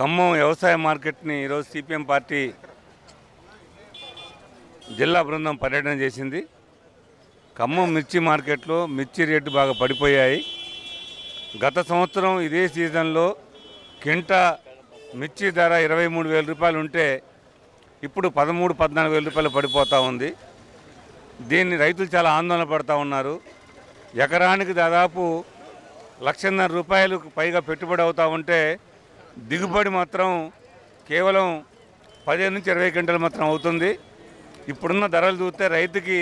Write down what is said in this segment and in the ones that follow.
ఖమ్మం వ్యవసాయ మార్కెట్ని ఈరోజు సిపిఎం పార్టీ జిల్లా బృందం పర్యటన చేసింది. ఖమ్మం మిర్చి మార్కెట్లో మిర్చి రేటు బాగా పడిపోయాయి. గత సంవత్సరం ఇదే సీజన్లో కింటా మిర్చి ధర 23,000 రూపాయలు ఉంటే ఇప్పుడు 13,000-14,000 రూపాయలు పడిపోతూ ఉంది. దీన్ని రైతులు చాలా ఆందోళన పడుతూ ఉన్నారు. ఎకరానికి దాదాపు 1,50,000 రూపాయలకు పైగా పెట్టుబడి అవుతూ ఉంటే దిగుబడి మాత్రం కేవలం 15 నుంచి 20 క్వింటాలు మాత్రం అవుతుంది. ఇప్పుడున్న ధరలు చూస్తే రైతుకి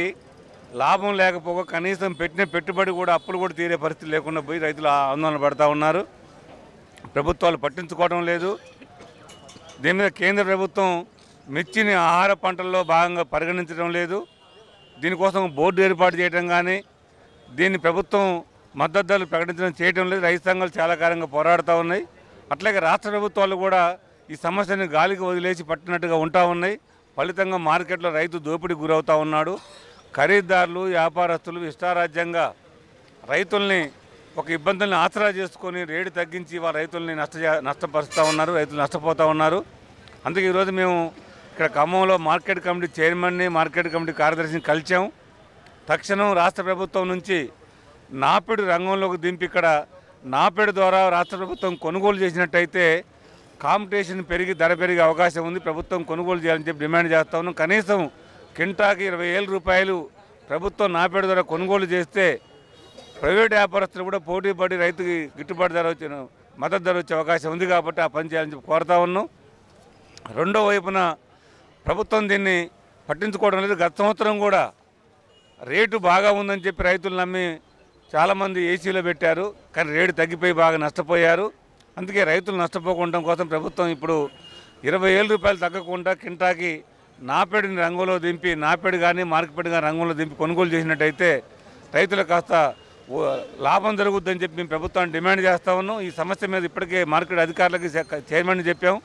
లాభం లేకపోగా కనీసం పెట్టిన పెట్టుబడి కూడా అప్పులు కూడా తీరే పరిస్థితి లేకుండా పోయి రైతులు ఆందోళన పడుతూ ఉన్నారు. ప్రభుత్వాలు పట్టించుకోవడం లేదు. దీని మీద కేంద్ర ప్రభుత్వం మిర్చిని ఆహార పంటల్లో భాగంగా పరిగణించడం లేదు. దీనికోసం బోర్డు ఏర్పాటు చేయడం కానీ దీన్ని ప్రభుత్వం మద్దతు ధరలు ప్రకటించడం చేయడం లేదు. రైతు సంఘాలు చాలా కాలంగా పోరాడుతూ ఉన్నాయి. అట్లాగే రాష్ట్ర ప్రభుత్వాలు కూడా ఈ సమస్యని గాలికి వదిలేసి పట్టినట్టుగా ఉంటా ఉన్నాయి. ఫలితంగా మార్కెట్లో రైతు దోపిడీకి గురవుతూ ఉన్నాడు. ఖరీదారులు వ్యాపారస్తులు ఇష్టారాజ్యంగా రైతుల్ని ఒక ఇబ్బందుల్ని ఆసరా చేసుకొని రేటు తగ్గించి వారు రైతుల్ని నష్టపరుస్తూ ఉన్నారు. రైతులు నష్టపోతూ ఉన్నారు. అందుకే ఈరోజు మేము ఇక్కడ ఖమ్మంలో మార్కెట్ కమిటీ చైర్మన్ని మార్కెట్ కమిటీ కార్యదర్శిని కలిసాం. తక్షణం రాష్ట్ర ప్రభుత్వం నుంచి నాపెడు రంగంలోకి దింపి ఇక్కడ నాపెడు ద్వారా రాష్ట్ర ప్రభుత్వం కొనుగోలు చేసినట్టయితే కాంపిటీషన్ పెరిగి ధర పెరిగే అవకాశం ఉంది. ప్రభుత్వం కొనుగోలు చేయాలని చెప్పి డిమాండ్ చేస్తా ఉన్నాం. కనీసం కింటాకి 20,000 రూపాయలు ప్రభుత్వం నాపెడు ద్వారా కొనుగోలు చేస్తే ప్రైవేట్ వ్యాపారస్తులు కూడా పోటీ పడి రైతుకి గిట్టుబాటు ధర వచ్చిన మద్దతు ధర వచ్చే అవకాశం ఉంది. కాబట్టి ఆ పని చేయాలని చెప్పి కోరుతా ఉన్నాం. రెండో వైపున ప్రభుత్వం దీన్ని పట్టించుకోవడం లేదు. గత సంవత్సరం కూడా రేటు బాగా ఉందని చెప్పి రైతులు నమ్మి చాలామంది ఏసీలో పెట్టారు. కానీ రేటు తగ్గిపోయి బాగా నష్టపోయారు. అందుకే రైతులు నష్టపోకుండా కోసం ప్రభుత్వం ఇప్పుడు 20,000 రూపాయలు తగ్గకుండా కింటాకి నాపెడిని రంగంలో దింపి నాపెడు కానీ మార్కెట్ కానీ రంగంలో దింపి కొనుగోలు చేసినట్టయితే రైతులకు కాస్త లాభం జరుగుద్దని చెప్పి మేము ప్రభుత్వాన్ని డిమాండ్ చేస్తా ఉన్నాం. ఈ సమస్య మీద ఇప్పటికే మార్కెట్ అధికారులకి చైర్మన్ చెప్పాం.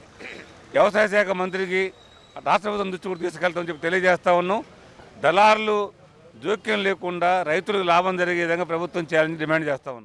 వ్యవసాయ శాఖ మంత్రికి రాష్ట్ర ప్రభుత్వం దృష్టి కూడా తీసుకెళ్తామని చెప్పి తెలియజేస్తా ఉన్నాం. దళారులు జోక్యం లేకుండా రైతులకు లాభం జరిగే విధంగా ప్రభుత్వం చేయాలని డిమాండ్ చేస్తా ఉన్నాం.